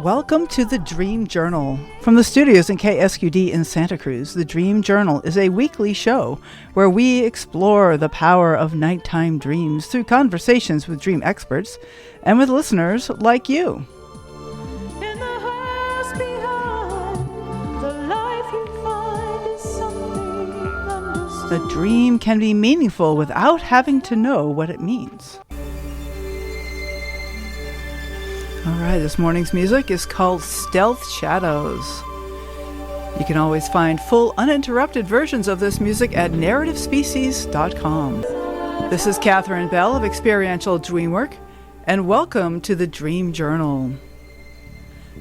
Welcome to the Dream Journal. From the studios in KSQD in Santa Cruz, the Dream Journal is a weekly show where we explore the power of nighttime dreams through conversations with dream experts and with listeners like you. In the house behind, the life you find is something understood. A dream can be meaningful without having to know what it means. All right, this morning's music is called Stealth Shadows. You can always find full uninterrupted versions of this music at narrativespecies.com. This is Katherine Bell of Experiential Dreamwork, and welcome to the Dream Journal.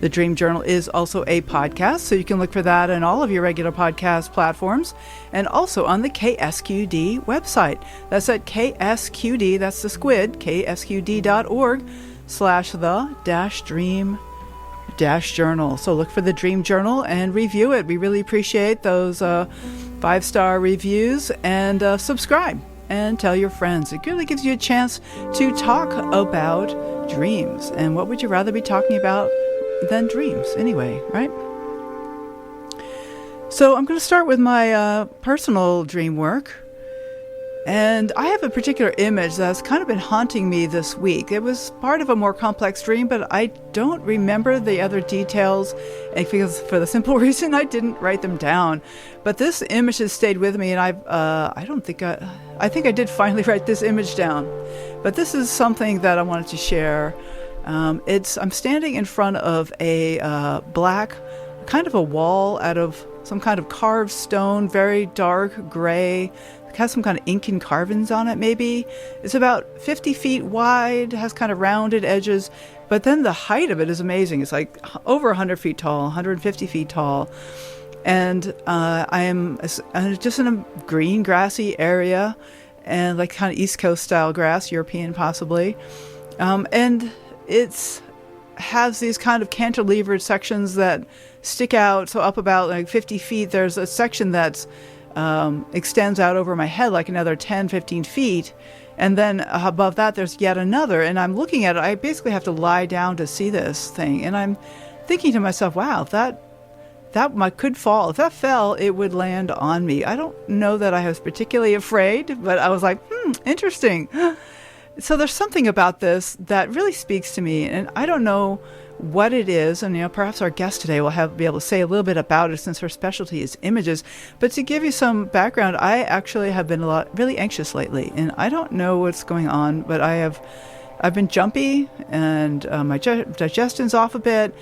The Dream Journal is also a podcast, so you can look for that on all of your regular podcast platforms, and also on the KSQD website. That's at KSQD, that's the squid, ksqd.org/the-dream-journal. So look for the Dream Journal and review it. We really appreciate those 5-star reviews, and subscribe and tell your friends. It really gives you a chance to talk about dreams. And what would you rather be talking about than dreams anyway, right? So I'm going to start with my personal dream work. And I have a particular image that's kind of been haunting me this week. It was part of a more complex dream, but I don't remember the other details, and because for the simple reason I didn't write them down. But this image has stayed with me, and I think I did finally write this image down. But this is something that I wanted to share. I'm standing in front of a black, kind of a wall out of some kind of carved stone, very dark gray. It has some kind of Incan carvings on it, maybe. It's about 50 feet wide, has kind of rounded edges, but then the height of it is amazing. It's like over 100 feet tall, 150 feet tall. And I'm just in a green, grassy area, and like kind of East Coast style grass, European possibly. And it has these kind of cantilevered sections that stick out. So up about like 50 feet, there's a section that's extends out over my head like another 10, 15 feet. And then above that, there's yet another. And I'm looking at it. I basically have to lie down to see this thing. And I'm thinking to myself, wow, that could fall. If that fell, it would land on me. I don't know that I was particularly afraid, but I was like, interesting. So there's something about this that really speaks to me. And I don't know what it is, and perhaps our guest today will be able to say a little bit about it, since her specialty is images. But to give you some background, I actually have been really anxious lately, and I don't know what's going on, but I've been jumpy, and my digestion's off a bit.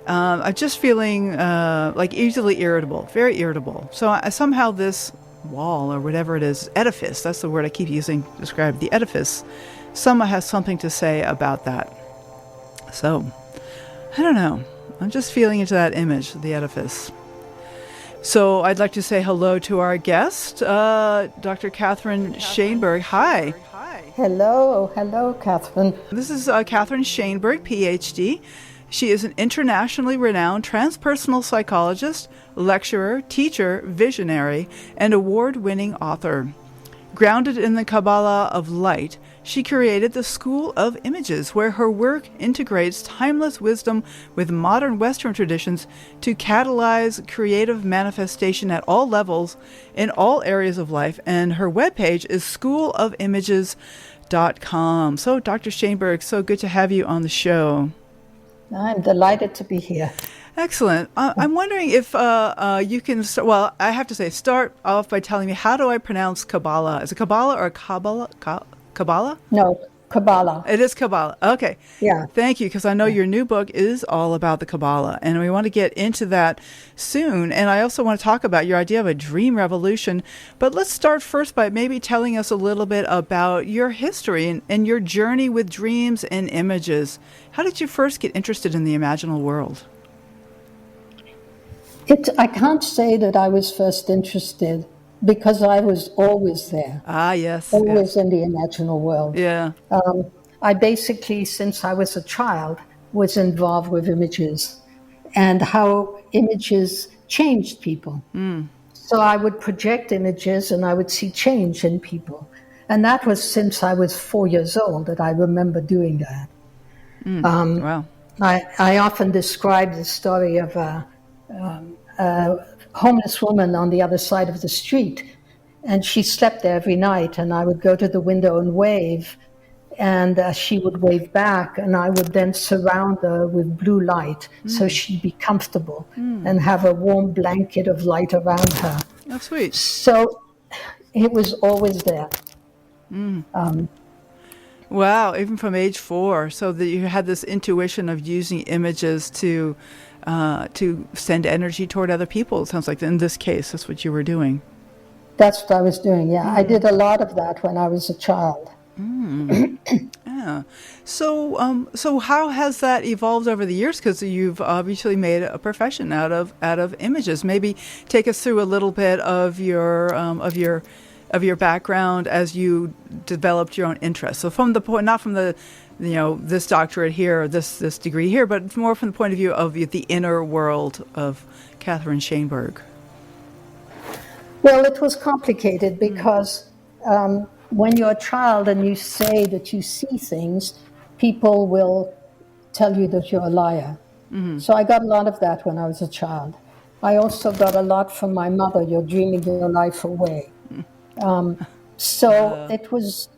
I'm just feeling like easily irritable, very irritable. So somehow this wall, or whatever it is, edifice, that's the word I keep using to describe the edifice, someone has something to say about that. So I don't know. I'm just feeling into that image, the edifice. So I'd like to say hello to our guest, Dr. Katherine Shainberg. Hi. Hello, Katherine. This is Katherine Shainberg, PhD. She is an internationally renowned transpersonal psychologist, lecturer, teacher, visionary, and award-winning author. Grounded in the Kabbalah of light, she created the School of Images, where her work integrates timeless wisdom with modern Western traditions to catalyze creative manifestation at all levels in all areas of life. And her webpage is schoolofimages.com. So, Dr. Shainberg, so good to have you on the show. I'm delighted to be here. Excellent. I'm wondering if you can start, I have to say, start off by telling me, how do I pronounce Kabbalah? Is it Kabbalah or Kabbalah? Kabbalah? No, Kabbalah. It is Kabbalah. Okay. Yeah. Thank you, because I know your new book is all about the Kabbalah, and we want to get into that soon. And I also want to talk about your idea of a dream revolution. But let's start first by maybe telling us a little bit about your history and your journey with dreams and images. How did you first get interested in the imaginal world? I can't say that I was first interested, because I was always there. Ah, yes. Always in the imaginal world. Yeah. I basically, since I was a child, was involved with images and how images changed people. So I would project images and I would see change in people. And that was since I was 4 years old that I remember doing that. Wow. I often describe the story of a homeless woman on the other side of the street, and she slept there every night, and I would go to the window and wave, and she would wave back, and I would then surround her with blue light so she'd be comfortable and have a warm blanket of light around her. Oh, sweet. So it was always there. Wow, even from age 4, so that you had this intuition of using images to send energy toward other people. It sounds like in this case, that's what you were doing. That's what I was doing, yeah. I did a lot of that when I was a child. Yeah. So how has that evolved over the years? Because you've obviously made a profession out of images. Maybe take us through a little bit of your background as you developed your own interests. So from the point, not from the, this doctorate here, or this degree here, but more from the point of view of the inner world of Katherine Shainberg. Well, it was complicated because when you're a child and you say that you see things, people will tell you that you're a liar. So I got a lot of that when I was a child. I also got a lot from my mother, you're dreaming your life away. So it was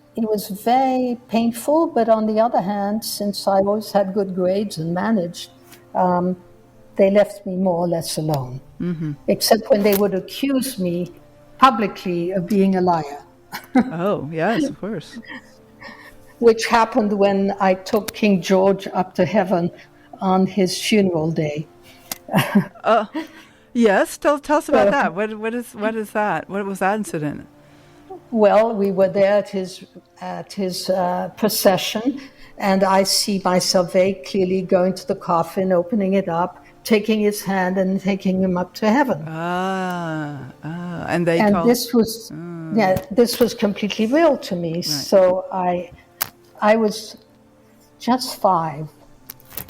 very painful, but on the other hand, since I always had good grades and managed, they left me more or less alone, except when they would accuse me publicly of being a liar. Oh, yes, of course. Which happened when I took King George up to heaven on his funeral day. Yes, tell us about that. What is that? What was that incident? Well, we were there at his procession, and I see myself very clearly going to the coffin, opening it up, taking his hand, and taking him up to heaven. And this was completely real to me. Right. So I was just 5,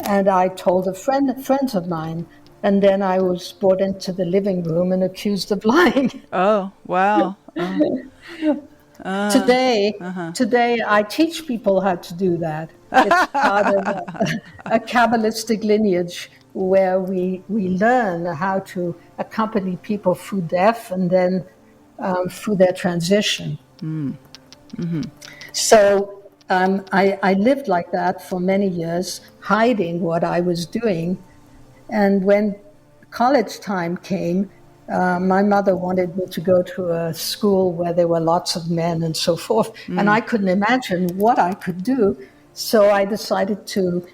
and I told friends of mine. And then I was brought into the living room and accused of lying. Oh, wow. Today, I teach people how to do that. It's part of a Kabbalistic lineage where we learn how to accompany people through death and then through their transition. So I lived like that for many years, hiding what I was doing. And when college time came, my mother wanted me to go to a school where there were lots of men and so forth. And I couldn't imagine what I could do. So I decided to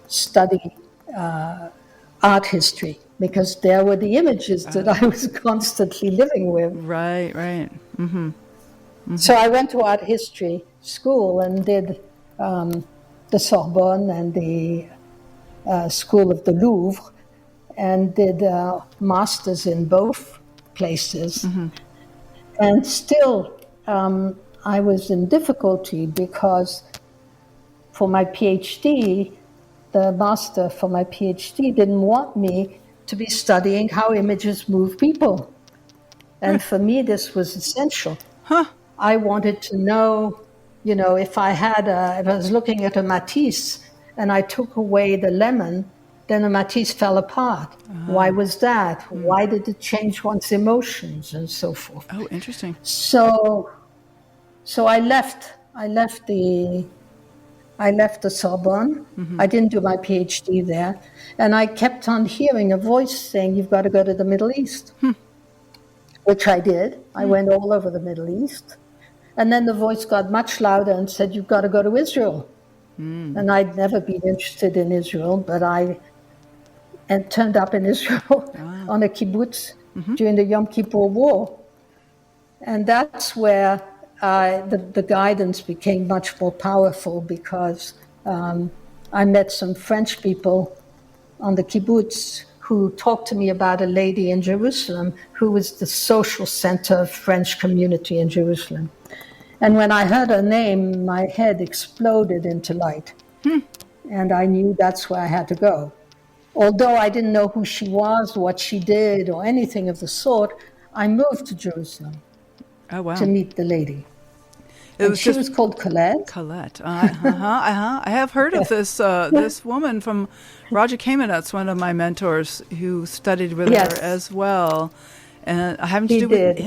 study art history, because there were the images that I was constantly living with. Right. So I went to art history school and did the Sorbonne and the School of the Louvre, and did masters in both places. And still, I was in difficulty because for my PhD, the master for my PhD didn't want me to be studying how images move people. And for me, this was essential. I wanted to know, if I was looking at a Matisse and I took away the lemon, then the Matisse fell apart. Why was that? Why did it change one's emotions and so forth? Oh, interesting. So I left the Sorbonne. I didn't do my PhD there. And I kept on hearing a voice saying, you've got to go to the Middle East, which I did. I went all over the Middle East. And then the voice got much louder and said, you've got to go to Israel. And I'd never been interested in Israel, but I turned up in Israel on a kibbutz during the Yom Kippur War. And that's where the guidance became much more powerful, because I met some French people on the kibbutz who talked to me about a lady in Jerusalem who was the social center of French community in Jerusalem. And when I heard her name, my head exploded into light. And I knew that's where I had to go. Although I didn't know who she was, what she did, or anything of the sort, I moved to Jerusalem to meet the lady. It And was she just was called Colette. Colette. I have heard of this woman from Roger Kamenetz, one of my mentors, who studied with her Yes, as well, and having to he do with did.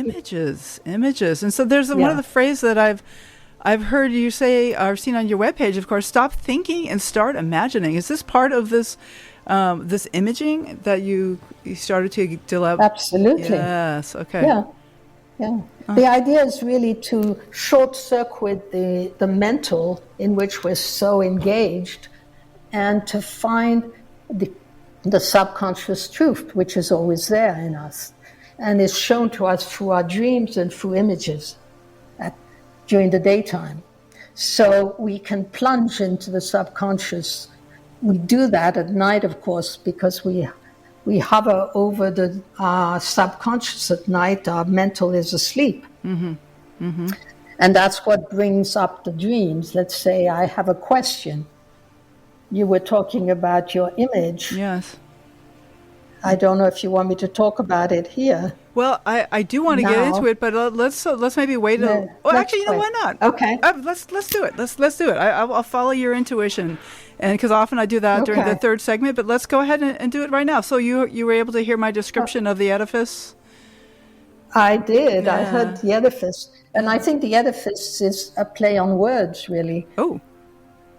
images. And so there's one of Yeah, the phrases that I've heard you say or seen on your webpage. Of course, stop thinking and start imagining. Is this part of this imaging that you started to develop? absolutely. Yes. Okay. Yeah, yeah. The idea is really to short circuit the mental in which we're so engaged and to find the subconscious truth, which is always there in us and is shown to us through our dreams and through images during the daytime. So we can plunge into the subconscious. We do that at night, of course, because we hover over the subconscious at night. Our mental is asleep. And that's what brings up the dreams. Let's say I have a question. You were talking about your image. Yes. I don't know if you want me to talk about it here. Well, I do want to get Now. into it, but let's maybe wait a. Yeah, Well, let's actually, you know, wait. why not? Okay. Let's do it. Let's do it. I'll follow your intuition, and because often I do that during the Okay. third segment. But let's go ahead and do it right now. So you were able to hear my description of the edifice. I did. I Yeah. heard the edifice. And I think the edifice is a play on words, really. Oh,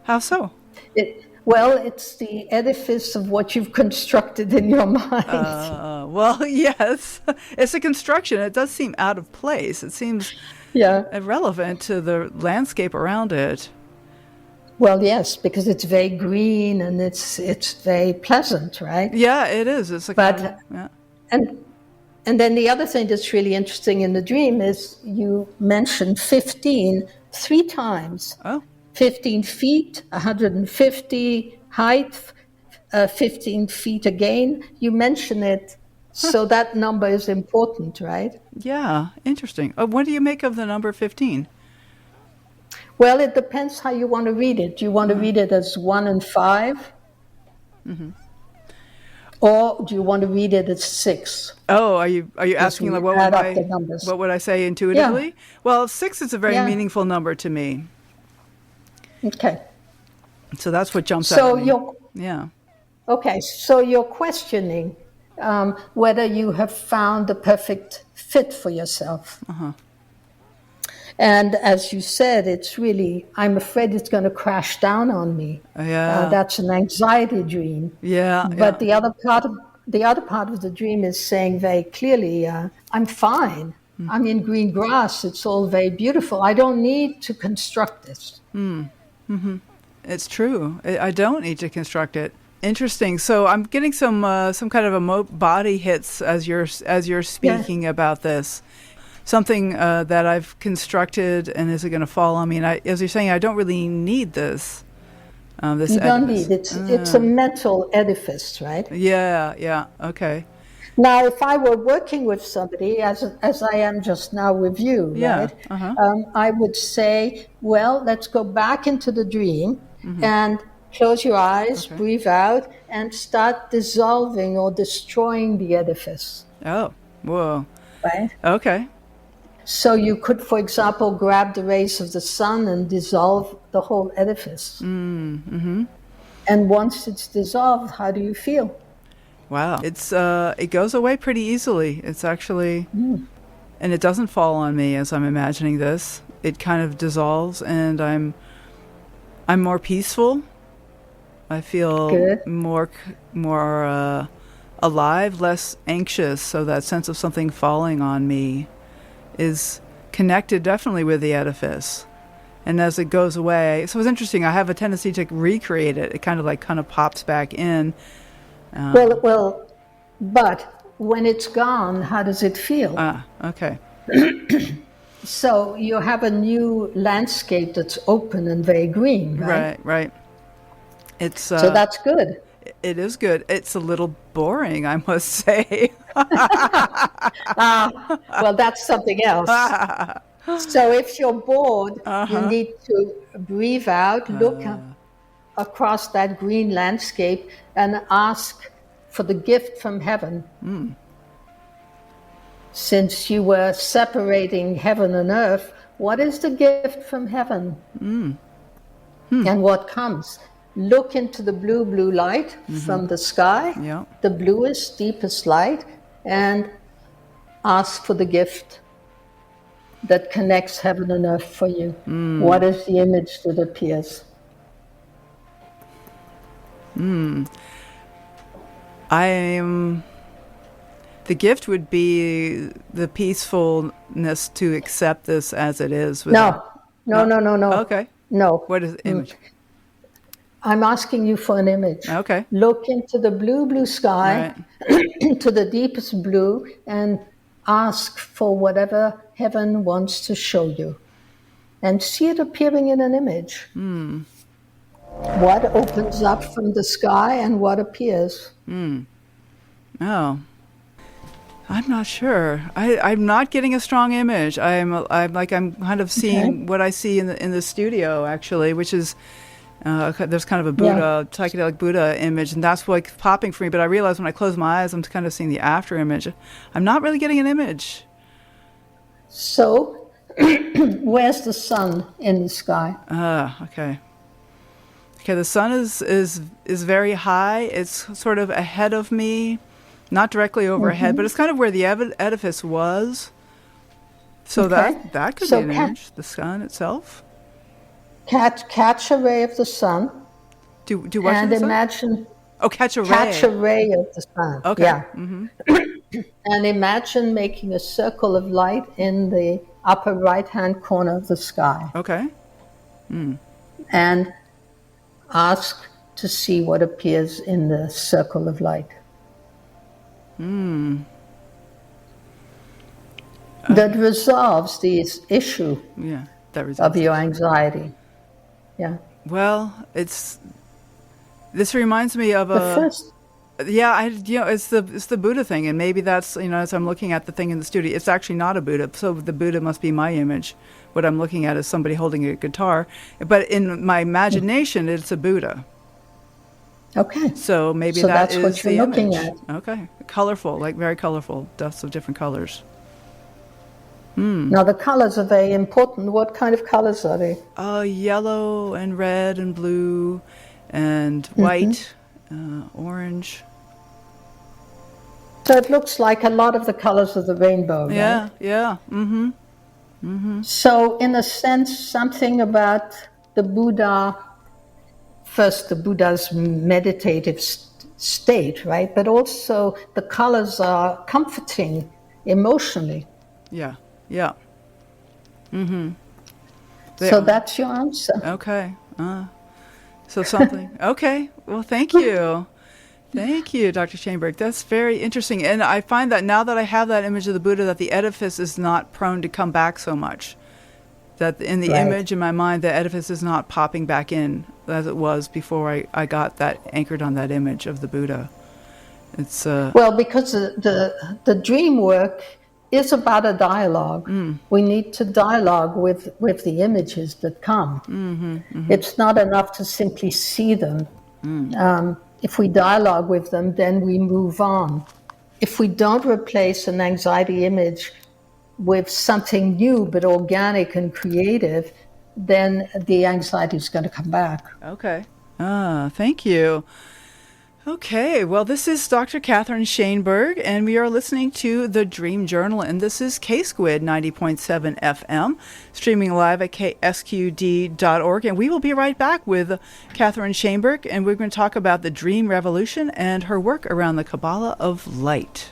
how so? It's the edifice of what you've constructed in your mind. Well, yes, it's a construction. It does seem out of place. It seems Yeah. irrelevant to the landscape around it. Well, yes, because it's very green and it's very pleasant, right? Yeah, it is. It's a But- kind of, yeah. And then the other thing that's really interesting in the dream is you mentioned 15 three times. Oh. 15 feet, 150 height, 15 feet again. You mention it, so that number is important, right? Yeah, interesting. What do you make of the number 15? Well, it depends how you want to read it. Do you want to read it as 1 and 5? Or do you want to read it as 6? Oh, are you asking like add up the numbers. what would I say intuitively? Well, 6 is a very Yeah. meaningful number to me. Okay. So that's what jumps out So at me. you're questioning whether you have found the perfect fit for yourself. And as you said, it's really, I'm afraid it's going to crash down on me. Yeah. That's an anxiety dream. Yeah. But the other part of the dream is saying very clearly, I'm fine. I'm in green grass. It's all very beautiful. I don't need to construct this. It's true. I don't need to construct it. Interesting. So I'm getting some kind of body hits as you're speaking about this. Something that I've constructed, and is it going to fall on me? And as you're saying, I don't really need this. This You don't edifice. need it's a mental edifice, right? Yeah. Okay. Now, if I were working with somebody, as I am just now with you, Yeah, right? uh-huh. I would say, well, let's go back into the dream and close your eyes, breathe out, and start dissolving or destroying the edifice, Oh, whoa. right? Okay. So you could, for example, grab the rays of the sun and dissolve the whole edifice. And once it's dissolved, how do you feel? Wow. It goes away pretty easily. It's actually, and it doesn't fall on me as I'm imagining this. It kind of dissolves, and I'm more peaceful. I feel Good. more alive, less anxious. So that sense of something falling on me is connected definitely with the edifice. And as it goes away, so it's interesting. I have a tendency to recreate it. It kind of pops back in. Well, but when it's gone, how does it feel? Okay. So you have a new landscape that's open and very green, right? Right. It's So that's good. it is good. It's a little boring, I must say. Well, that's something else. So if you're bored, you need to breathe out, look across that green landscape and ask for the gift from heaven. Since you were separating heaven and earth what is the gift from heaven? And what comes? Look into the blue light from the sky, Yeah. the bluest, deepest light, and ask for the gift that connects heaven and earth for you. What is the image that appears? The gift would be the peacefulness to accept this as it is. No. Okay. No. What is the image? I'm asking you for an image. Okay. Look into the blue sky, to the deepest blue, and ask for whatever heaven wants to show you. And see it appearing in an image. What opens up from the sky and what appears? Oh, I'm not sure. I'm not getting a strong image. I'm kind of seeing what I see in the studio actually, which is there's kind of a Buddha, psychedelic Buddha image, and that's what's popping for me. But I realize when I close my eyes, I'm kind of seeing the after image. I'm not really getting an image. So, where's the sun in the sky? Okay. Okay, the sun is very high. It's sort of ahead of me, not directly overhead, but it's kind of where the edifice was. So that could be an image. The sun itself. Catch a ray of the sun. Do what? And imagine. Oh, catch a ray. Catch a ray of the sun. Okay. Yeah. And imagine making a circle of light in the upper right-hand corner of the sky. Okay. And ask to see what appears in the circle of light. That resolves this issue of your anxiety. Yeah. Well, this reminds me of it's the Buddha thing, and maybe that's, as I'm looking at the thing in the studio, it's actually not a Buddha, so the Buddha must be my image. What I'm looking at is somebody holding a guitar, but in my imagination, it's a Buddha. Okay. So maybe that's what you're looking at. Okay. Colorful, like very colorful, dust of different colors. Now the colors are very important. What kind of colors are they? Yellow and red and blue and white, orange. So it looks like a lot of the colors of the rainbow, right? Yeah. So in a sense, something about the Buddha, first the Buddha's meditative state, right? But also the colors are comforting emotionally. Yeah. So that's your answer. Okay. So something. Okay. Well, thank you. Thank you, Dr. Shainberg. That's very interesting. And I find that now that I have that image of the Buddha, that the edifice is not prone to come back so much. That in the image in my mind, the edifice is not popping back in as it was before I got that anchored on that image of the Buddha. It's well, because the dream work is about a dialogue. We need to dialogue with the images that come. It's not enough to simply see them. If we dialogue with them, then we move on. If we don't replace an anxiety image with something new but organic and creative, then the anxiety is going to come back. Okay. Thank you. Okay, well, this is Dr. Katherine Shainberg, and we are listening to The Dream Journal, and this is KSQUID 90.7 FM, streaming live at ksqd.org, and we will be right back with Katherine Shainberg, and we're going to talk about the Dream Revolution and her work around the Kabbalah of Light.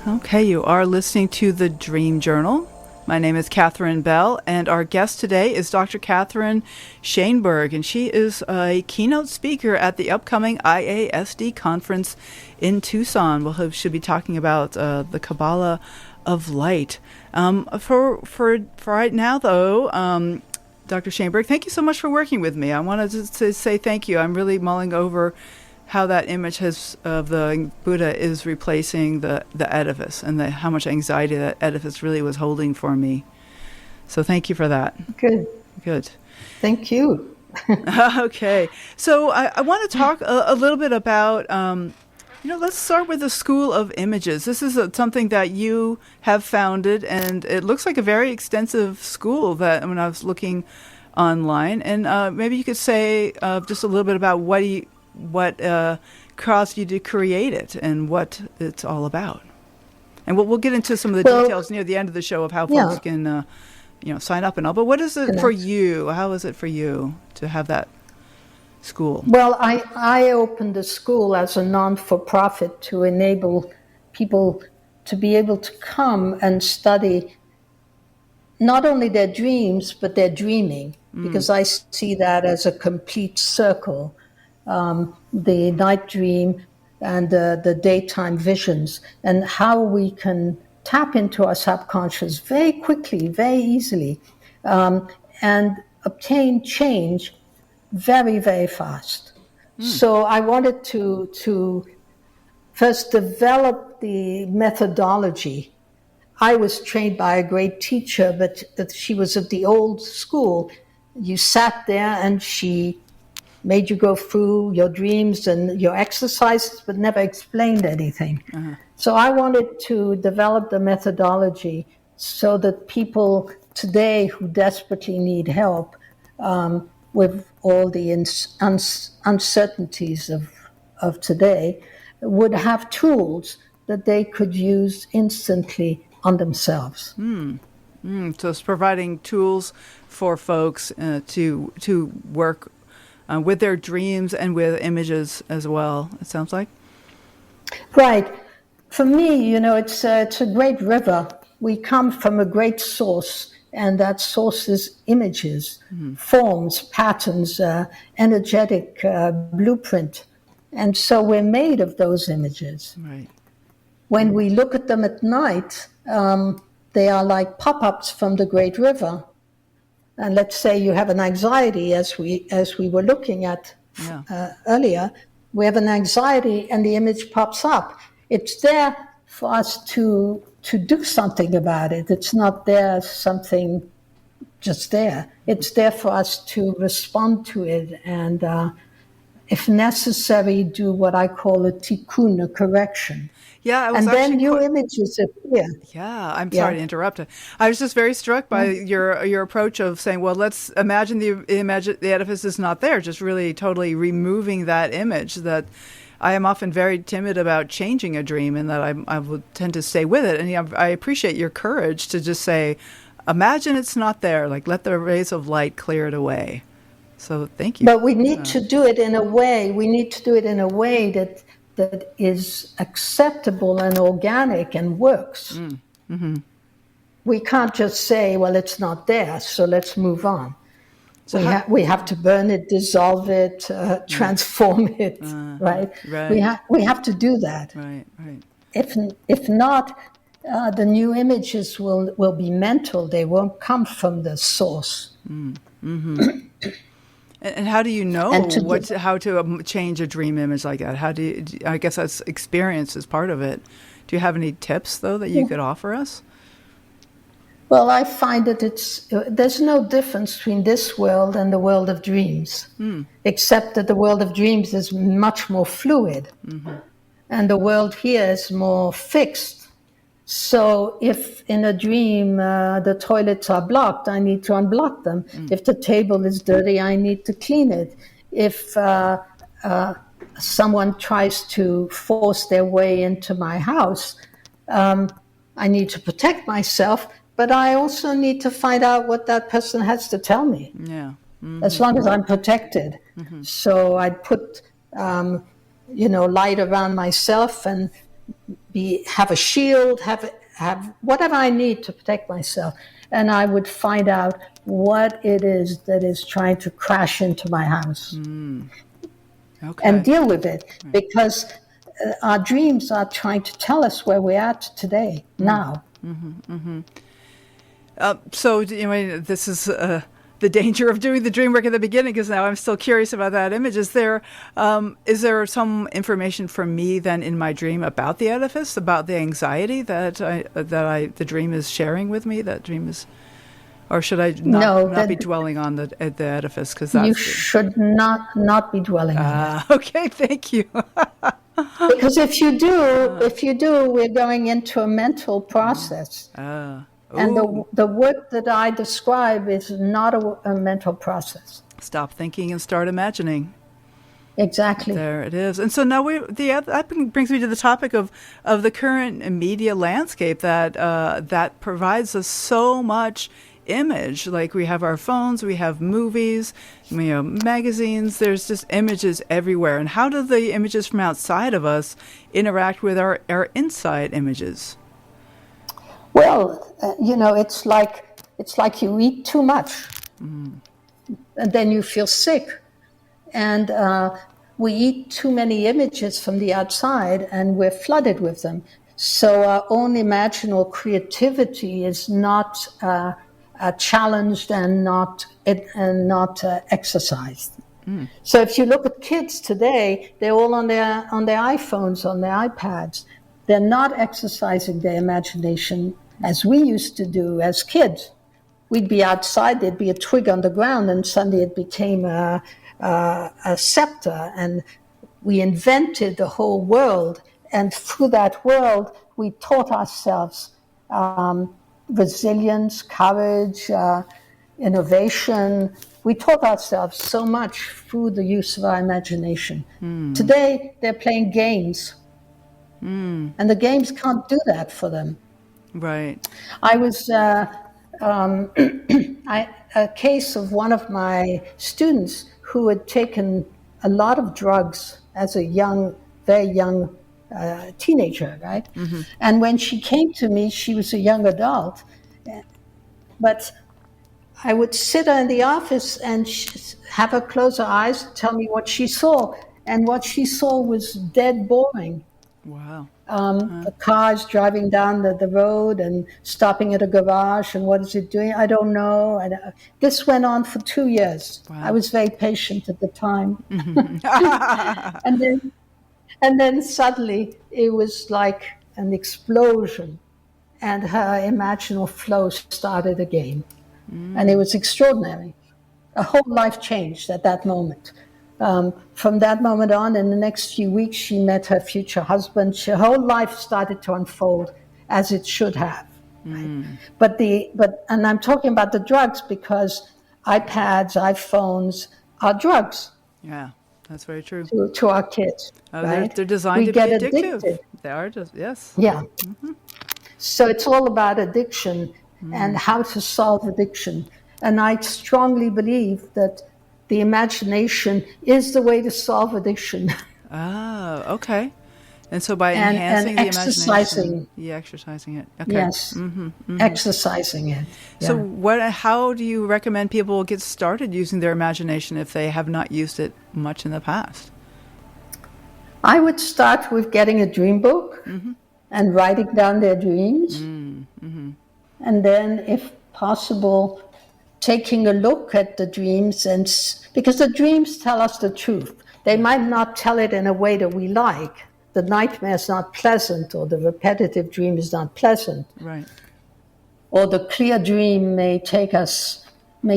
Okay, you are listening to The Dream Journal. My name is Katherine Bell, and our guest today is Dr. Katherine Shainberg, and she is a keynote speaker at the upcoming IASD conference in Tucson. She'll be talking about the Kabbalah of Light. For right now, though, Dr. Shainberg, thank you so much for working with me. I wanted to say thank you. I'm really mulling over how that image of the Buddha is replacing the edifice, and how much anxiety that edifice really was holding for me. So thank you for that. Good. Thank you. Okay. So I want to talk a little bit about, let's start with the School of Images. This is something that you have founded, and it looks like a very extensive school that when I was looking online. And maybe you could say just a little bit about what caused you to create it and what it's all about. And we'll get into some of the details near the end of the show of how folks can sign up and all. But what is it for you? How is it for you to have that school? Well, I opened the school as a non-for-profit to enable people to be able to come and study not only their dreams, but their dreaming, because I see that as a complete circle. The night dream and the daytime visions, and how we can tap into our subconscious very quickly, very easily, and obtain change very, very fast. So I wanted to first develop the methodology. I was trained by a great teacher, but she was of the old school. You sat there and she made you go through your dreams and your exercises, but never explained anything. So I wanted to develop the methodology so that people today who desperately need help with all the uncertainties of today would have tools that they could use instantly on themselves. So it's providing tools for folks to work with their dreams and with images as well, it sounds like. Right. For me, it's a great river. We come from a great source, and that source is images, forms, patterns, energetic blueprint. And so we're made of those images. Right. When we look at them at night, they are like pop-ups from the great river. And let's say you have an anxiety, as we were looking at earlier. We have an anxiety, and the image pops up. It's there for us to do something about it. It's not there something just there. It's there for us to respond to it, and if necessary, do what I call a tikkun, a correction. Yeah, and then new images appear. Yeah, I'm sorry to interrupt. I was just very struck by your approach of saying, well, let's imagine the edifice is not there, just really totally removing that image. That I am often very timid about changing a dream, and that I would tend to stay with it. And I appreciate your courage to just say, imagine it's not there, like let the rays of light clear it away. So thank you. But we need to do it in a way. We need to do it in a way that is acceptable and organic and works. We can't just say, well, it's not there, so let's move on. So we have to burn it, dissolve it, transform it, right? We have to do that. Right. If not, the new images will be mental. They won't come from the source. And how do you know how to change a dream image like that? I guess that's experience is part of it. Do you have any tips, though, that you could offer us? Well, I find that there's no difference between this world and the world of dreams, except that the world of dreams is much more fluid, and the world here is more fixed. So if in a dream the toilets are blocked, I need to unblock them. If the table is dirty, I need to clean it. If someone tries to force their way into my house, I need to protect myself, but I also need to find out what that person has to tell me. As long as I'm protected. So I'd put light around myself and have a shield, have whatever I need to protect myself. And I would find out what it is that is trying to crash into my house. And deal with it. Because our dreams are trying to tell us where we're at today, now. So, this is the danger of doing the dream work at the beginning, because now I'm still curious about that image. Is there some information for me then in my dream about the edifice, about the anxiety that the dream is sharing with me? That dream is, or should I not be dwelling on the edifice? Because you should not be dwelling on that. Okay, thank you. Because if you do, we're going into a mental process. And the work that I describe is not a mental process. Stop thinking and start imagining. Exactly. There it is. And so now that brings me to the topic of the current media landscape that provides us so much image. Like we have our phones, we have movies, magazines. There's just images everywhere. And how do the images from outside of us interact with our inside images? Well, it's like you eat too much, and then you feel sick. And we eat too many images from the outside, and we're flooded with them. So our own imaginal creativity is not challenged and not exercised. So if you look at kids today, they're all on their iPhones, on their iPads. They're not exercising their imagination as we used to do as kids. We'd be outside, there'd be a twig on the ground, and suddenly it became a scepter, and we invented the whole world. And through that world, we taught ourselves resilience, courage, innovation. We taught ourselves so much through the use of our imagination. Today, they're playing games, and the games can't do that for them. Right. I was a case of one of my students who had taken a lot of drugs as a very young teenager, right? Mm-hmm. And when she came to me, she was a young adult. But I would sit her in the office and have her close her eyes and tell me what she saw. And what she saw was dead boring. Wow. The cars driving down the road and stopping at a garage, and what is it doing? I don't know. And this went on for 2 years. Wow. I was very patient at the time. and then suddenly it was like an explosion, and her imaginal flow started again. And it was extraordinary. Her whole life changed at that moment. From that moment on, in the next few weeks, she met her future husband. Her whole life started to unfold as it should have. Right? And I'm talking about the drugs because iPads, iPhones are drugs. Yeah, that's very true. To our kids. Right? They're designed to be addictive. They are just, yes. Yeah. Mm-hmm. So it's all about addiction and how to solve addiction. And I strongly believe that the imagination is the way to solve addiction. Okay. And so by enhancing the imagination, exercising it. Okay. Yes, exercising it. Yeah. So how do you recommend people get started using their imagination if they have not used it much in the past? I would start with getting a dream book and writing down their dreams. And then, if possible, taking a look at the dreams, because the dreams tell us the truth. They might not tell it in a way that we like. The nightmare is not pleasant, or the repetitive dream is not pleasant. Right. Or the clear dream may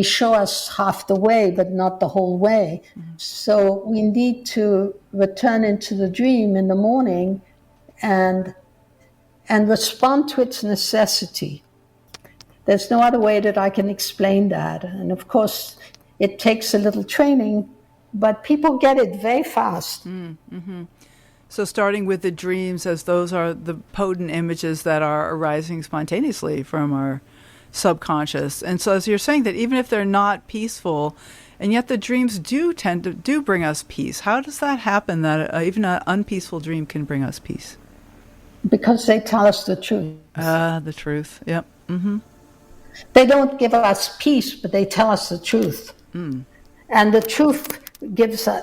show us half the way, but not the whole way. So we need to return into the dream in the morning and respond to its necessity. There's no other way that I can explain that. And of course, it takes a little training, but people get it very fast. So starting with the dreams, as those are the potent images that are arising spontaneously from our subconscious. And so as you're saying that even if they're not peaceful, and yet the dreams do bring us peace. How does that happen that even an unpeaceful dream can bring us peace? Because they tell us the truth. The truth, yep. They don't give us peace, but they tell us the truth. And the truth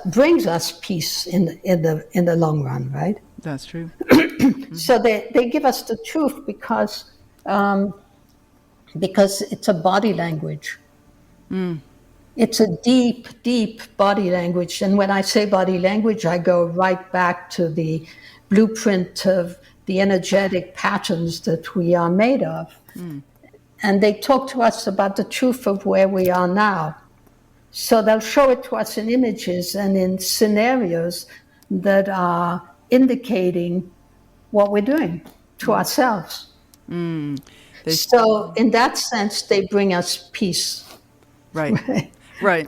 brings us peace in the long run, right? That's true. So they give us the truth because it's a body language. It's a deep, deep body language. And when I say body language, I go right back to the blueprint of the energetic patterns that we are made of. And they talk to us about the truth of where we are now. So they'll show it to us in images and in scenarios that are indicating what we're doing to ourselves. So in that sense, they bring us peace. Right. Right.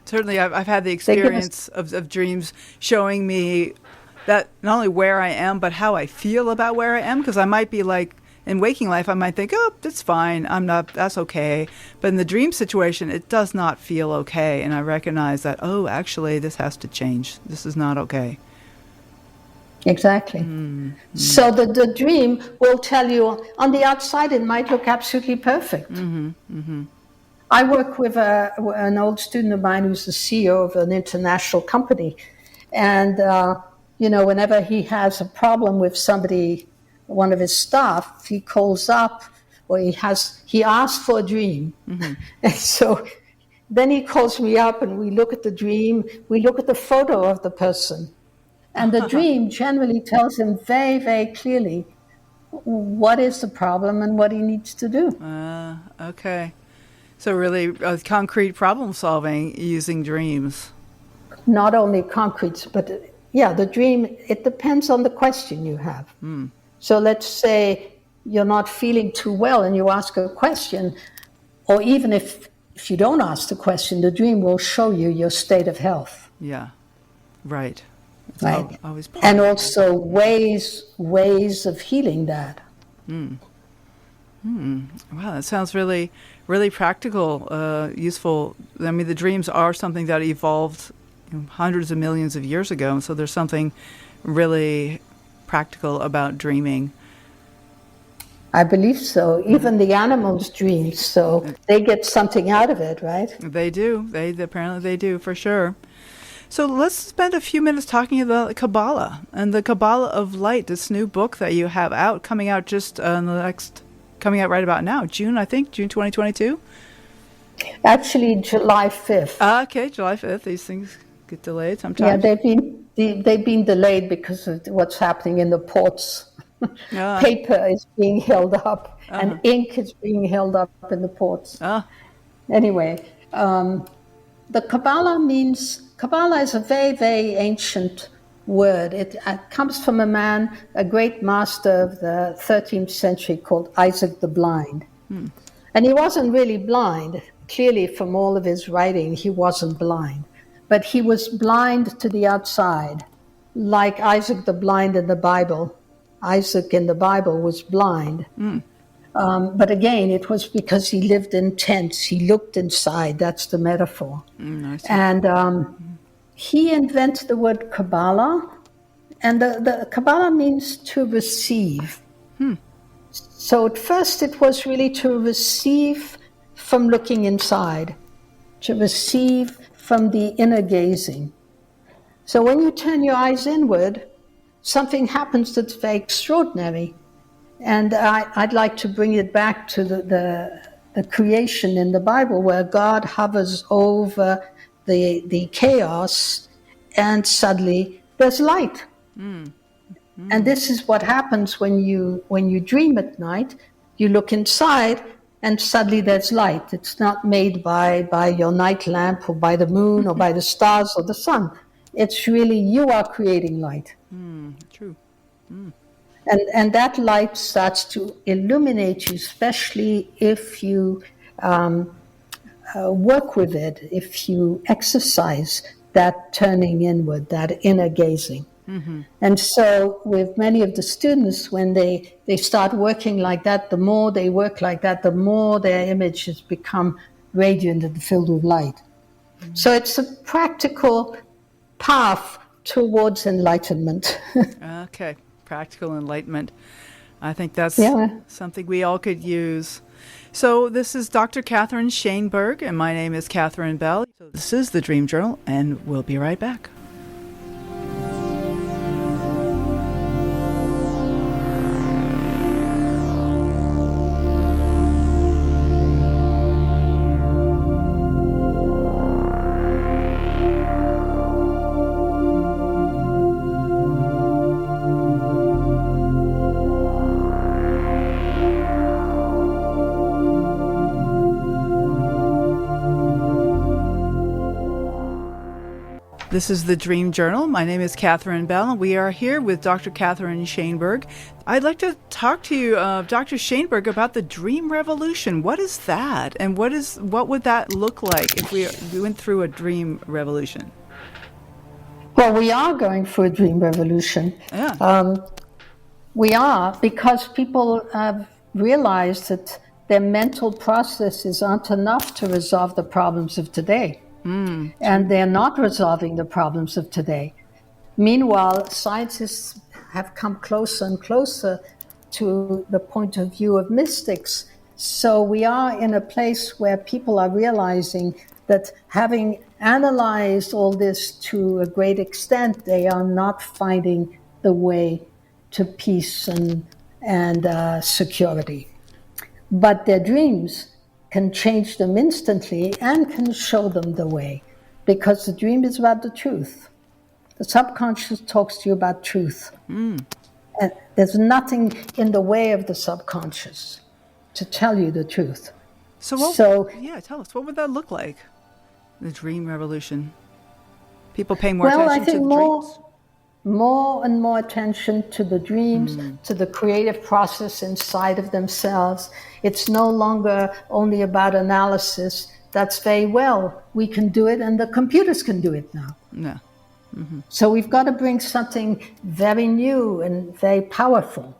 Certainly, I've had the experience of dreams showing me that not only where I am, but how I feel about where I am. Because I might be like, in waking life, I might think, oh, that's fine. That's okay. But in the dream situation, it does not feel okay. And I recognize that, oh, actually, this has to change. This is not okay. Exactly. So the dream will tell you, on the outside, it might look absolutely perfect. I work with an old student of mine who's the CEO of an international company. And, whenever he has a problem with somebody, one of his staff, he calls up, or he asks for a dream. And so then he calls me up and we look at the dream, we look at the photo of the person. And the dream generally tells him very, very clearly what is the problem and what he needs to do. Okay. So really concrete problem solving using dreams. Not only concrete, but the dream, it depends on the question you have. So let's say you're not feeling too well and you ask a question, or even if you don't ask the question, the dream will show you your state of health. Yeah, right. It's right. Always and also ways of healing that. Wow, that sounds really, really practical, useful. I mean, the dreams are something that evolved hundreds of millions of years ago, so there's something really practical about dreaming. I believe so. Even the animals dream, so they get something out of it, right? They do. Apparently they do, for sure. So let's spend a few minutes talking about Kabbalah and the Kabbalah of Light, this new book that you have coming out coming out right about now, June 2022? Actually, July 5th. Okay, July 5th. These things get delayed sometimes. Yeah, they've been delayed because of what's happening in the ports. Paper is being held up and ink is being held up in the ports. Anyway, the Kabbalah is a very, very ancient word. It comes from a great master of the 13th century called Isaac the Blind. And he wasn't really blind. Clearly, from all of his writing, he wasn't blind. But he was blind to the outside, like Isaac the Blind in the Bible. Isaac in the Bible was blind. But again, it was because he lived in tents. He looked inside. That's the metaphor. And he invented the word Kabbalah. And the Kabbalah means to receive. So at first it was really to receive from looking inside, to receive from the inner gazing. So when you turn your eyes inward, something happens that's very extraordinary. And I'd like to bring it back to the creation in the Bible, where God hovers over the chaos and suddenly there's light. And this is what happens when you dream at night. You look inside and suddenly there's light. It's not made by your night lamp or by the moon or by the stars or the sun. It's really you are creating light. True. And that light starts to illuminate you, especially if you work with it, if you exercise that turning inward, that inner gazing. And so with many of the students, when they start working like that, the more they work like that, the more their images become radiant and filled with light. So it's a practical path towards enlightenment. Okay, practical enlightenment. I think that's something we all could use. So this is Dr. Katherine Shainberg, and my name is Katherine Bell. So this is the Dream Journal, and we'll be right back. This is the Dream Journal. My name is Katherine Bell, and we are here with Dr. Katherine Shainberg. I'd like to talk to you, Dr. Shainberg, about the dream revolution. What is that, and what would that look like if we went through a dream revolution? Well, we are going through a dream revolution. Yeah. We are, because people have realized that their mental processes aren't enough to resolve the problems of today. And they're not resolving the problems of today. Meanwhile, scientists have come closer and closer to the point of view of mystics. So we are in a place where people are realizing that, having analyzed all this to a great extent, they are not finding the way to peace and security. But their dreams can change them instantly and can show them the way, because the dream is about the truth. The subconscious talks to you about truth. And there's nothing in the way of the subconscious to tell you the truth. So tell us, what would that look like, the dream revolution? People paying more attention to the dreams? More and more attention to the dreams, to the creative process inside of themselves. It's no longer only about analysis. That's very well. We can do it, and the computers can do it now. Yeah. So we've got to bring something very new and very powerful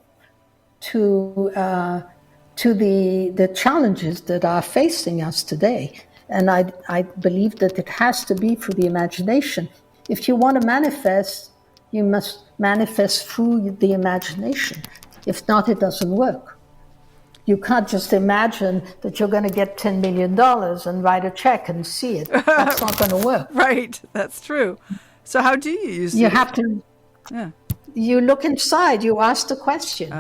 to the challenges that are facing us today. And I believe that it has to be through the imagination. If you want to manifest, you must manifest through the imagination. If not, it doesn't work. You can't just imagine that you're going to get $10 million and write a check and see it. That's not going to work. Right, that's true. So how do you use it? You have to, you look inside, you ask the question.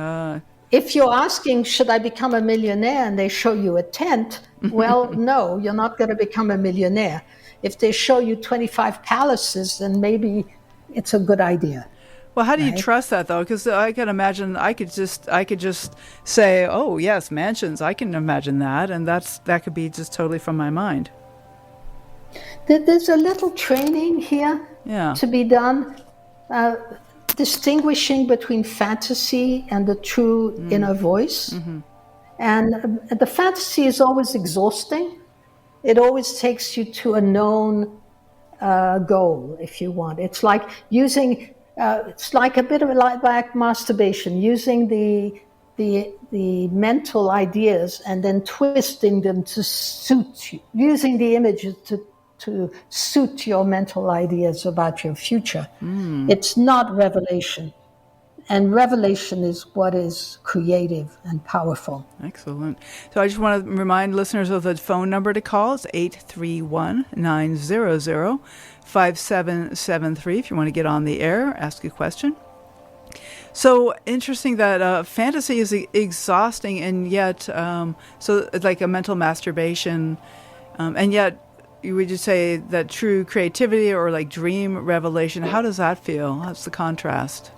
If you're asking, should I become a millionaire, and they show you a tent, well, no, you're not going to become a millionaire. If they show you 25 palaces, then maybe it's a good idea. Well, how do you trust that, though? Because I can imagine I could just say, oh, yes, mansions, I can imagine that, and that could be just totally from my mind. There's a little training here to be done, distinguishing between fantasy and the true inner voice. And the fantasy is always exhausting. It always takes you to a known goal, if you want. It's like using, it's like a bit of like masturbation, using the mental ideas and then twisting them to suit you, using the images to suit your mental ideas about your future. It's not revelation. And revelation is what is creative and powerful. Excellent. So I just want to remind listeners of the phone number to call. It's 831-900-5773 if you want to get on the air, ask a question. So interesting that fantasy is exhausting, and yet, so it's like a mental masturbation, and yet, would you say that true creativity or like dream revelation, how does that feel? How's the contrast?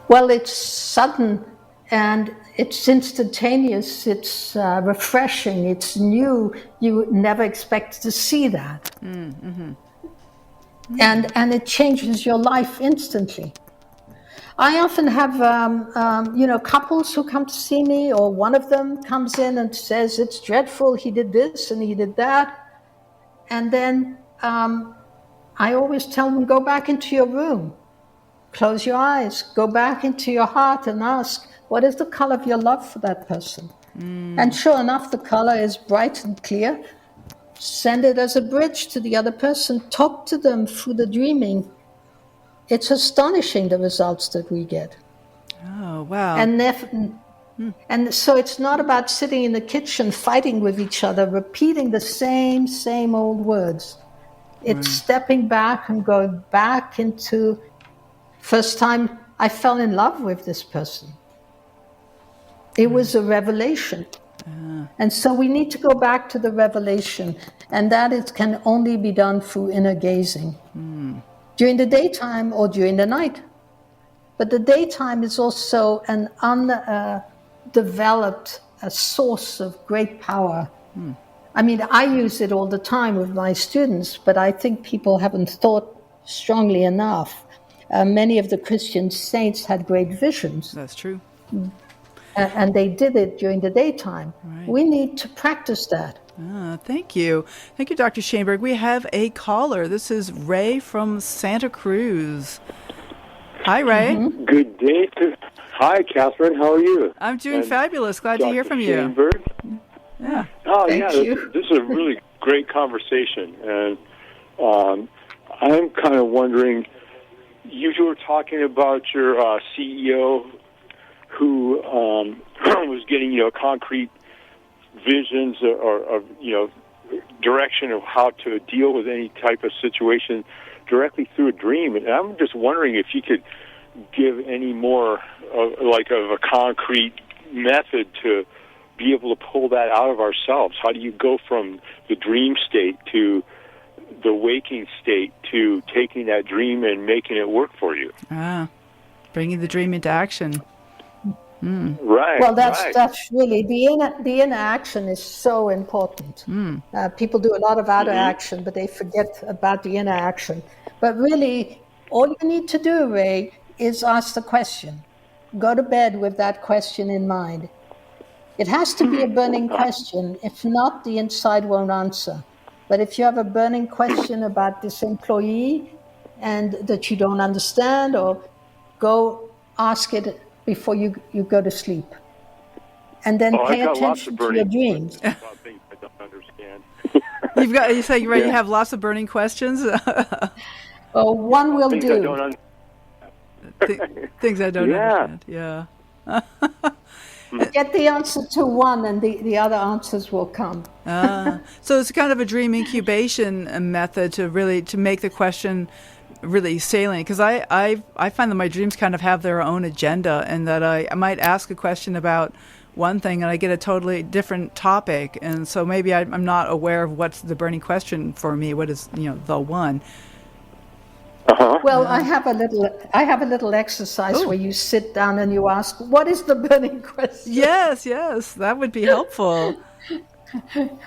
Well, it's sudden and it's instantaneous. It's refreshing. It's new. You never expect to see that. And it changes your life instantly. I often have, couples who come to see me, or one of them comes in and says, it's dreadful, he did this and he did that. And then I always tell them, go back into your room. Close your eyes, go back into your heart and ask, what is the color of your love for that person? And sure enough, the color is bright and clear. Send it as a bridge to the other person. Talk to them through the dreaming. It's astonishing, the results that we get. Oh, wow. And so it's not about sitting in the kitchen fighting with each other, repeating the same old words. It's stepping back and going back into... First time I fell in love with this person. It was a revelation. And so we need to go back to the revelation, and that can only be done through inner gazing. During the daytime or during the night. But the daytime is also an undeveloped source of great power. I mean, I use it all the time with my students, but I think people haven't thought strongly enough. Many of the Christian saints had great visions, That's true. and they did it during the daytime. Right. We need to practice that. Thank you. Thank you, Dr. Shainberg. We have a caller. This is Ray from Santa Cruz. Hi, Ray. Good day. Hi, Catherine. How are you? I'm doing fabulous. Glad to hear from you. Shainberg. Yeah. Oh, Thank yeah. you. This is a really great conversation. And I'm kind of wondering, you were talking about your CEO who was getting, concrete visions or direction of how to deal with any type of situation directly through a dream. And I'm just wondering if you could give any more of a concrete method to be able to pull that out of ourselves. How do you go from the dream state to the waking state to taking that dream and making it work for you? Bringing the dream into action. Right. Well, that's really the inner action is so important. People do a lot of outer action, but they forget about the inner action. But really, all you need to do, Ray, is ask the question. Go to bed with that question in mind. It has to be a burning question. If not, the inside won't answer. But if you have a burning question about this employee and that you don't understand, or go ask it before you go to sleep. And then pay attention to your dreams. About things I don't understand. You say you have lots of burning questions. Well, one will things do. I don't understand. Things I don't understand. Yeah. Get the answer to one, and the other answers will come. So it's kind of a dream incubation method to make the question really salient, because I find that my dreams kind of have their own agenda, and that I might ask a question about one thing and I get a totally different topic, and so maybe I'm not aware of what's the burning question for me. What is the one? Well, I have a little exercise where you sit down and you ask, "What is the burning question?" Yes, that would be helpful.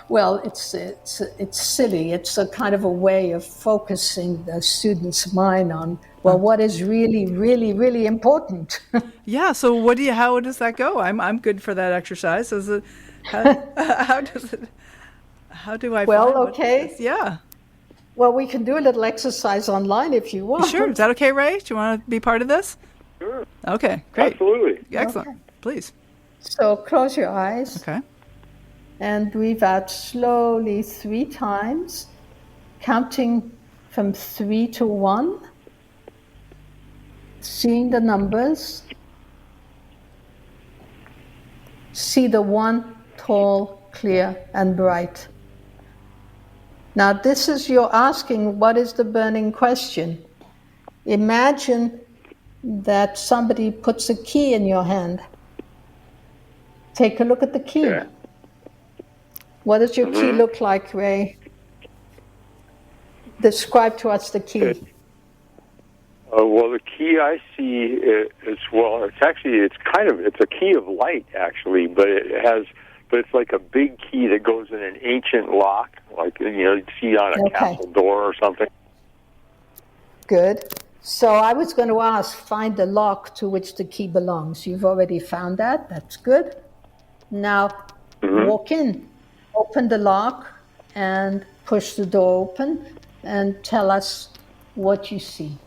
Well, it's silly. It's a kind of a way of focusing the student's mind on, well, what is really, really, really important. Yeah. So how does that go? I'm good for that exercise. How does it? How do I? Well, find okay. What it is? Yeah. Well, we can do a little exercise online if you want. Sure. Is that okay, Ray? Do you want to be part of this? Sure. Okay. Great. Absolutely. Excellent. Okay. Please. So close your eyes. Okay. And breathe out slowly 3 times, counting from 3 to 1, seeing the numbers. See the one tall, clear, and bright. Now, this is you're asking, what is the burning question? Imagine that somebody puts a key in your hand. Take a look at the key. Okay. What does your key look like, Ray? Describe to us the key. Well, the key I see it's a key of light, actually, but it's like a big key that goes in an ancient lock, like you see on a castle door or something. Good. So I was going to ask, find the lock to which the key belongs. You've already found that. That's good. Now walk in. Open the lock and push the door open and tell us what you see.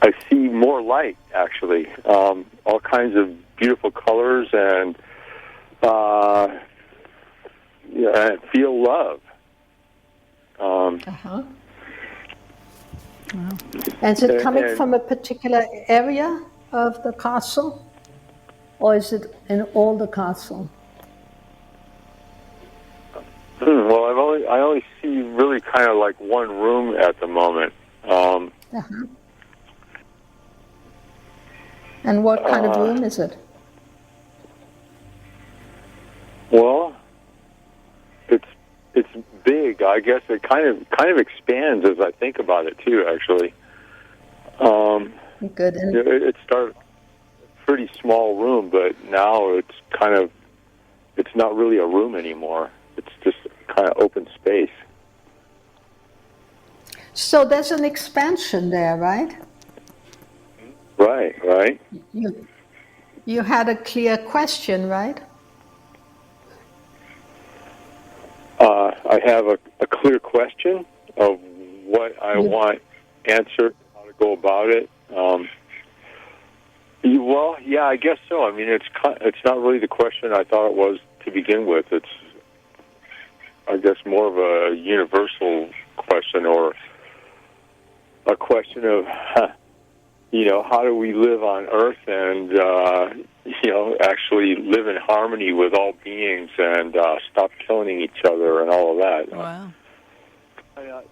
I see more light, actually. All kinds of beautiful colors, and I feel love. Wow. And is it coming from a particular area of the castle, or is it in all the castle? Well, I only see really kind of like one room at the moment. And what kind of room is it? Well, it's big. I guess it kind of expands as I think about it too. Actually, Good. And it started a pretty small room, but now it's it's not really a room anymore. It's just kind of open space. So there's an expansion there, right? Right. You had a clear question, right? I have a clear question of what I want answered, how to go about it. Well, yeah, I guess so. I mean, it's not really the question I thought it was to begin with. It's, I guess, more of a universal question, or a question of, how do we live on Earth and, actually live in harmony with all beings and stop killing each other and all of that. Wow.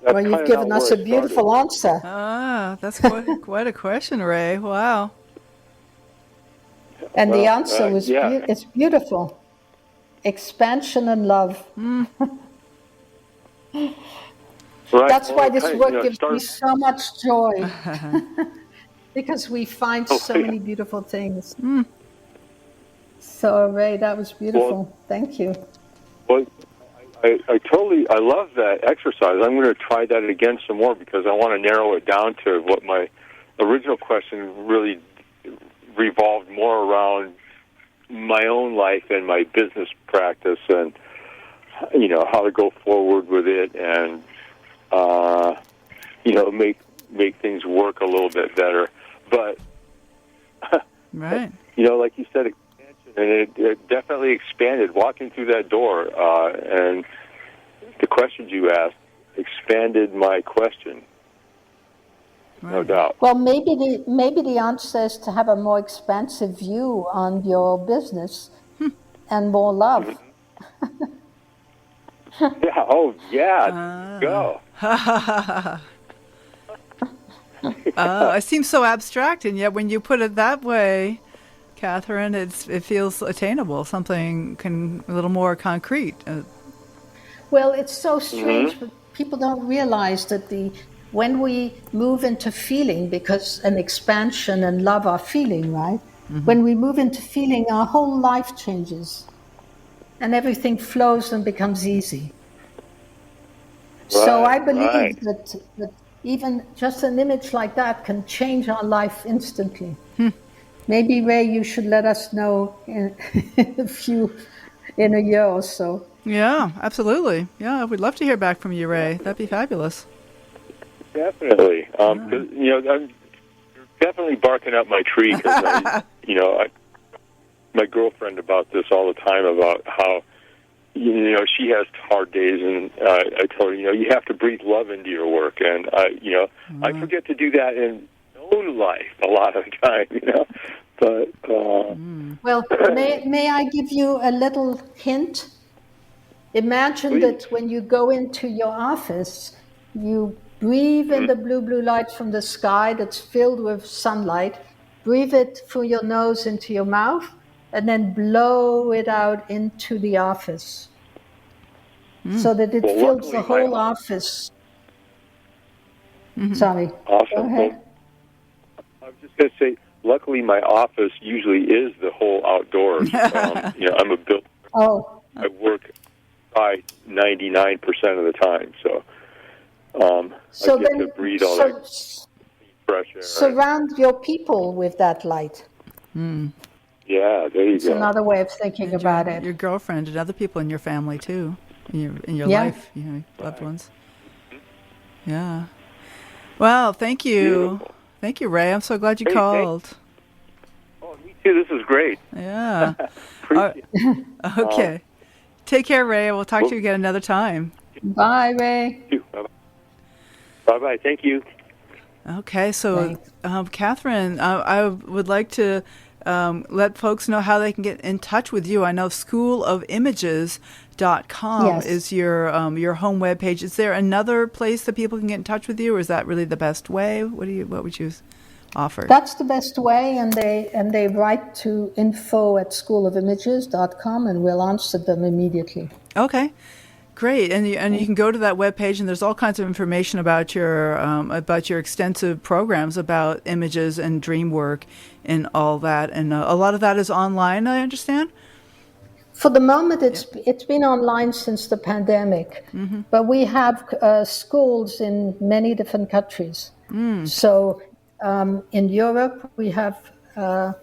Well, you've given us a beautiful answer. Ah, that's quite a question, Ray. Wow. And the answer was it's beautiful. Expansion and love. Right. That's why this work gives me so much joy. Because we find so many beautiful things. So, Ray, that was beautiful. Well, thank you. Well, I love that exercise. I'm going to try that again some more, because I want to narrow it down to what my original question really revolved more around my own life and my business practice, and how to go forward with it, and make things work a little bit better. But right, like you said, expansion, and it definitely expanded walking through that door, and the questions you asked expanded my question. Right. No doubt. Well, maybe the answer is to have a more expansive view on your business and more love. Yeah. Oh, yeah. Go. It seems so abstract, and yet when you put it that way, Katherine, it feels attainable. Something a little more concrete. Well, it's so strange, but people don't realize that when we move into feeling, because an expansion and love are feeling, right? When we move into feeling, our whole life changes, and everything flows and becomes easy. Right, so I believe that even just an image like that can change our life instantly. Maybe, Ray, you should let us know in a year or so. Yeah, absolutely. Yeah, we'd love to hear back from you, Ray. That'd be fabulous. Definitely. I'm definitely barking up my tree, because I my girlfriend about this all the time, about how she has hard days, and I told her, you have to breathe love into your work, and I forget to do that in my own life a lot of the time, But well, may I give you a little hint? Imagine that when you go into your office, you breathe in the blue light from the sky that's filled with sunlight. Breathe it through your nose into your mouth, and then blow it out into the office, so that it fills the whole office. Sorry. Awesome. Go ahead. I was just going to say, luckily my office usually is the whole outdoors. I'm a builder. Oh. I work by 99% of the time, so I get to breathe all that fresh air. Surround your people with that light. Yeah, there you go. It's another way of thinking about it. Your girlfriend and other people in your family too, in your life, loved ones. Yeah. Well, thank you. Beautiful. Thank you, Ray. I'm so glad you called. Oh, me too. This is great. Yeah. Appreciate it. Okay. Take care, Ray. We'll talk to you again another time. Bye, Ray. Bye-bye. Thank you. Okay, so Katherine, I would like to let folks know how they can get in touch with you. I know schoolofimages.com is your home webpage. Is there another place that people can get in touch with you, or is that really the best way? What would you offer? That's the best way, and they write to info@schoolofimages.com, and we'll answer them immediately. Okay. Great, and you can go to that webpage, and there's all kinds of information about your extensive programs about images and dream work and all that, and a lot of that is online, I understand. For the moment, it's been online since the pandemic, but we have schools in many different countries. So in Europe, we have a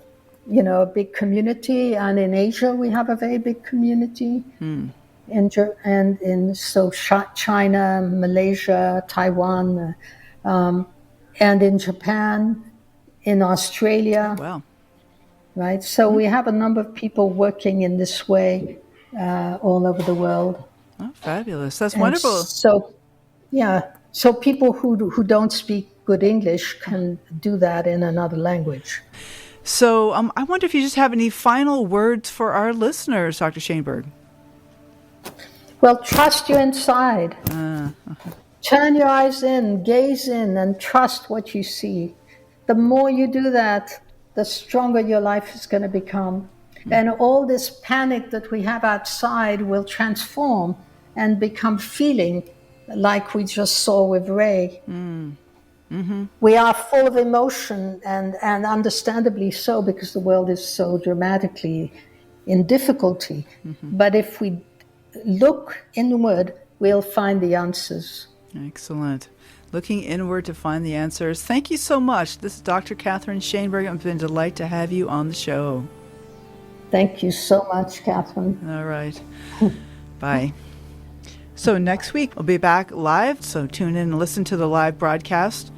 big community, and in Asia, we have a very big community. And in China, Malaysia, Taiwan, and in Japan, in Australia. Wow. Right, so we have a number of people working in this way all over the world. Oh, fabulous. That's And wonderful. so people who don't speak good English can do that in another language. So I wonder if you just have any final words for our listeners, Dr. Shainberg. Well, trust your inside. Turn your eyes in, gaze in, and trust what you see. The more you do that, the stronger your life is going to become. And all this panic that we have outside will transform and become feeling like we just saw with Ray. We are full of emotion, and understandably so, because the world is so dramatically in difficulty. But if we look inward, we'll find the answers. Excellent. Looking inward to find the answers. Thank you so much. This is Dr. Katherine Shainberg. It's been a delight to have you on the show. Thank you so much, Katherine. All right. Bye. So next week, we'll be back live. So tune in and listen to the live broadcast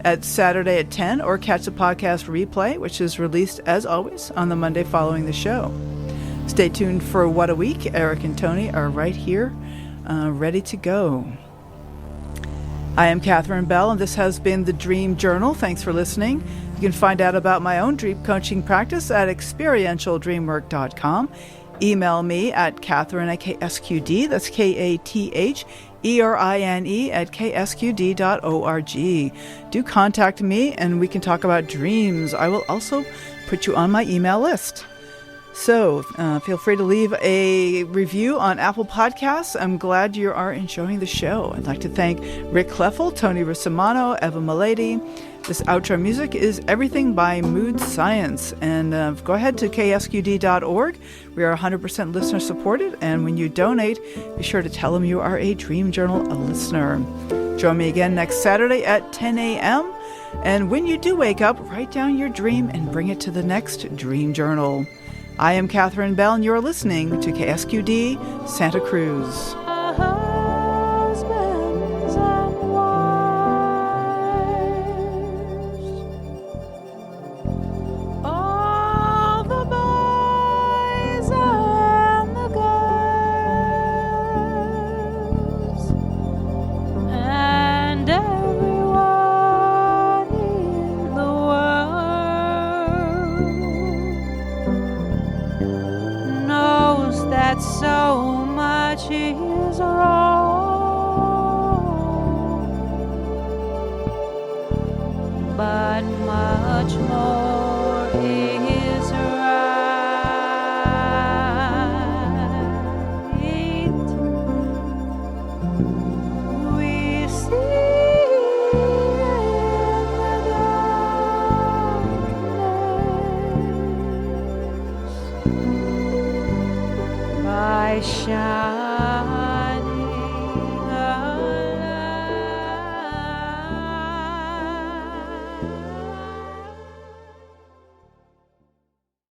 at Saturday at 10, or catch the podcast replay, which is released, as always, on the Monday following the show. Stay tuned for What a Week. Eric and Tony are right here, ready to go. I am Katherine Bell, and this has been the Dream Journal. Thanks for listening. You can find out about my own dream coaching practice at experientialdreamwork.com. Email me at Katherine at KSQD, that's KATHERINE at KSQD.org. Do contact me and we can talk about dreams. I will also put you on my email list. So feel free to leave a review on Apple Podcasts. I'm glad you are enjoying the show. I'd like to thank Rick Kleffel, Tony Russimano, Eva Milady. This outro music is Everything by Mood Science. And go ahead to ksqd.org. We are 100% listener supported. And when you donate, be sure to tell them you are a Dream Journal listener. Join me again next Saturday at 10 a.m. And when you do wake up, write down your dream and bring it to the next Dream Journal. I am Katherine Bell, and you're listening to KSQD Santa Cruz. Husbands and wives, all the boys and the girls, and everyone in the world knows that so much is wrong, but much more